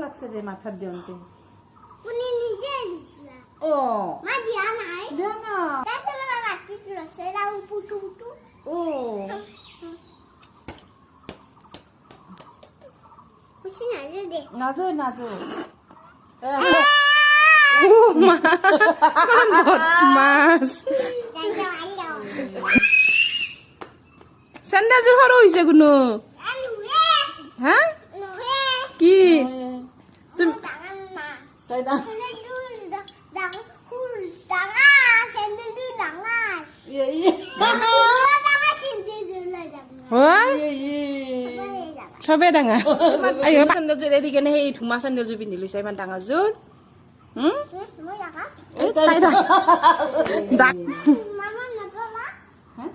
লাগছে রে মাথার দিওনতে উনি নিজে দিছিল ও মা দিয়া নাই দিয়া না তাতে বলা রাখতে রসে রাউ পুটু পুটু ও খুশি না দে নাজো নাজো ও মা বদমাস যাও আইও স্যান্ডেল জোর হর হইছে গুনো আলু রে হ্যাঁ নুহে কি তুমি দাঁড়ান না তাই না সবে ডাঙা আইও স্যান্ডেল জোর এদিকে নে সেই ধুমা স্যান্ডেল জোৰ পিন্ধি লৈছে ইমান ডাঙৰ জোৰ তাই দা হ্যাঁ